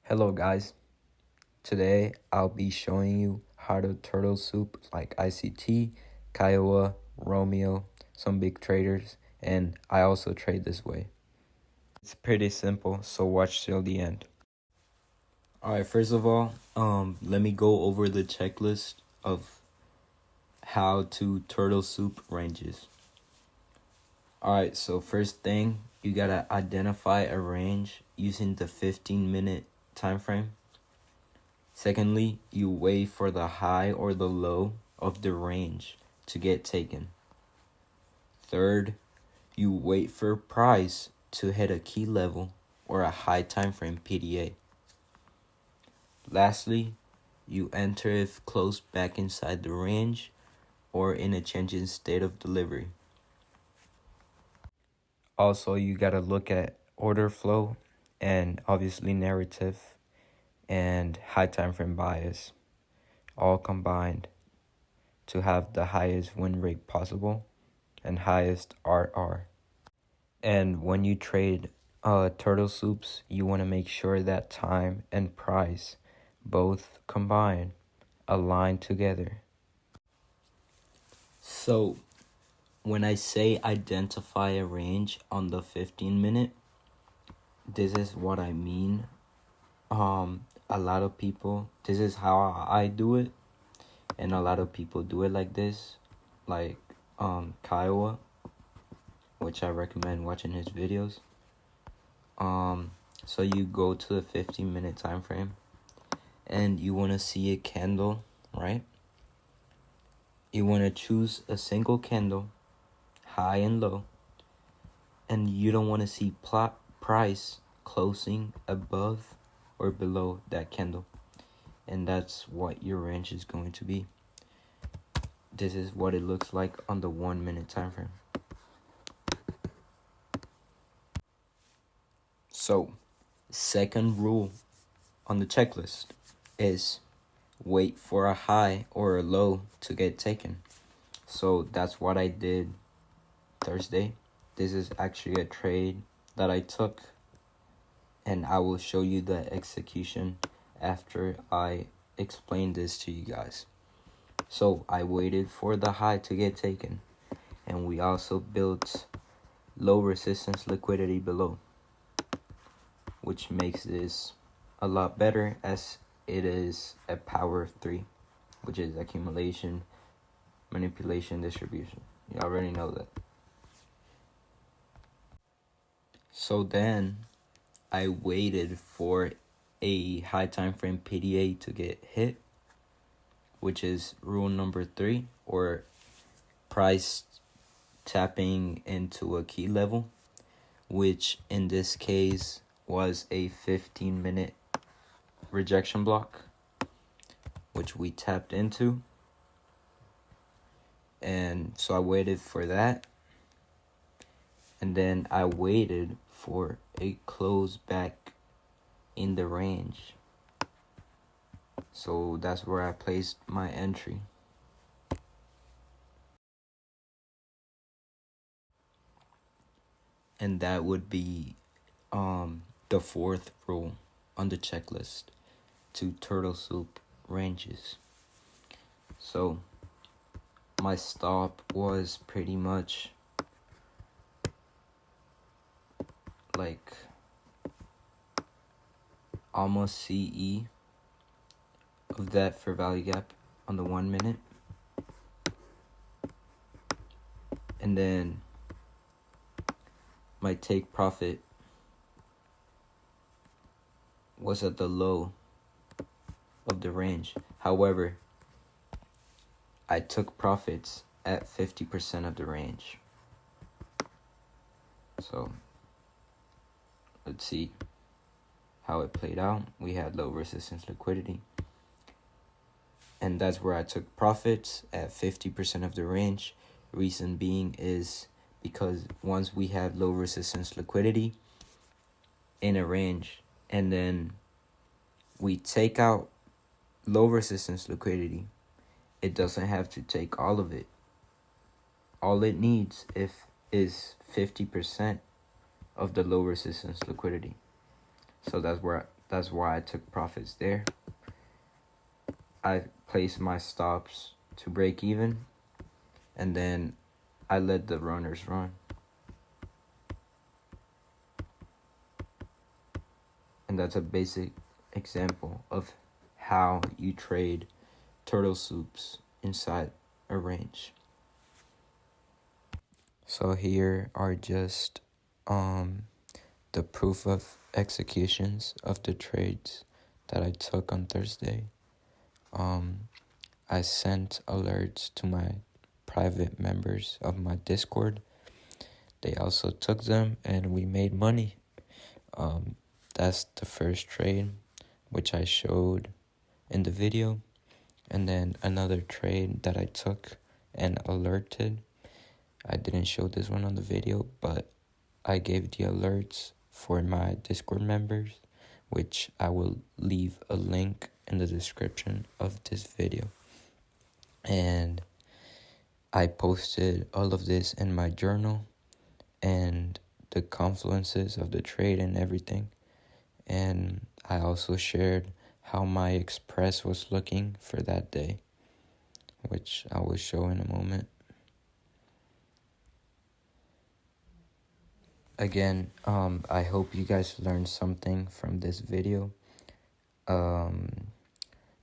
Hello guys, today I'll be showing you how to turtle soup like ICT, Kiowa, Romeo, some big traders, and I also trade this way. It's pretty simple, so watch till the end. Alright, first of all, let me go over the checklist of how to turtle soup ranges. Alright, so first thing, you gotta identify a range using the 15-minute time frame. Secondly, you wait for the high or the low of the range to get taken. Third, you wait for price to hit a key level or a high time frame PDA. Lastly, you enter if closed back inside the range or in a changing state of delivery. Also, you gotta look at order flow and obviously narrative and high time frame bias, all combined to have the highest win rate possible and highest RR. And when you trade turtle soups, you want to make sure that time and price both combined align together. So when I say identify a range on the 15-minute, this is what I mean. A lot of people, this is how I do it, and a lot of people do it like this, like Kiowa, which I recommend watching his videos. So you go to the 15-minute time frame and you want to see a candle, right? You want to choose a single candle, high and low, and you don't want to see price closing above or below that candle. And that's what your range is going to be. This is what it looks like on the 1-minute time frame. So, second rule on the checklist is wait for a high or a low to get taken. So that's what I did Thursday. This is actually a trade that I took, and I will show you the execution after I explain this to you guys. So I waited for the high to get taken, and we also built low resistance liquidity below, which makes this a lot better as it is a power of 3, which is accumulation, manipulation, distribution. You already know that. So then I waited for a high time frame PDA to get hit, which is rule number 3, or price tapping into a key level, which in this case was a 15-minute rejection block, which we tapped into. And so I waited for that, and then I waited for a close back in the range. So that's where I placed my entry. And that would be the fourth rule on the checklist to turtle soup ranges. So my stop was pretty much like almost CE of that fair value gap on the 1 minute. And then my take profit was at the low of the range. However, I took profits at 50% of the range. So let's see how it played out. We had low resistance liquidity, and that's where I took profits at 50% of the range. Reason being is because once we have low resistance liquidity in a range, and then we take out low resistance liquidity, it doesn't have to take all of it. All it needs is 50% of the low resistance liquidity. So that's where that's why I took profits there. I placed my stops to break even, and then I let the runners run. And that's a basic example of how you trade turtle soups inside a range. So here are just the proof of executions of the trades that I took on Thursday. I sent alerts to my private members of my Discord. They also took them and we made money. That's the first trade, which I showed in the video. And then another trade that I took and alerted. I didn't show this one on the video, but I gave the alerts for my Discord members, which I will leave a link in the description of this video. And I posted all of this in my journal and the confluences of the trade and everything. And I also shared how my express was looking for that day, which I will show in a moment. Again, I hope you guys learned something from this video.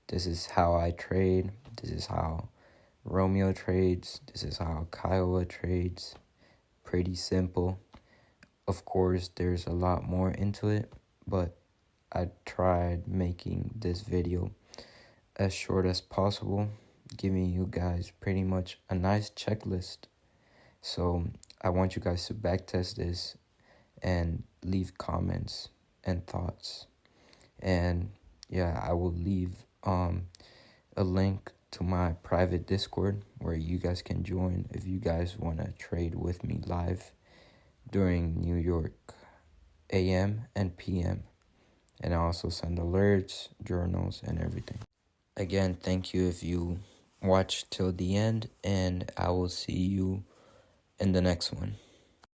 This is how I trade. This is how Romeo trades. This is how Kiowa trades. Pretty simple. Of course, there's a lot more into it, but I tried making this video as short as possible, giving you guys pretty much a nice checklist. So I want you guys to backtest this and leave comments and thoughts. And yeah, I will leave a link to my private Discord where you guys can join if you guys want to trade with me live during New York AM and PM. And I also send alerts, journals, and everything. Again, thank you if you watched till the end, and I will see you in the next one.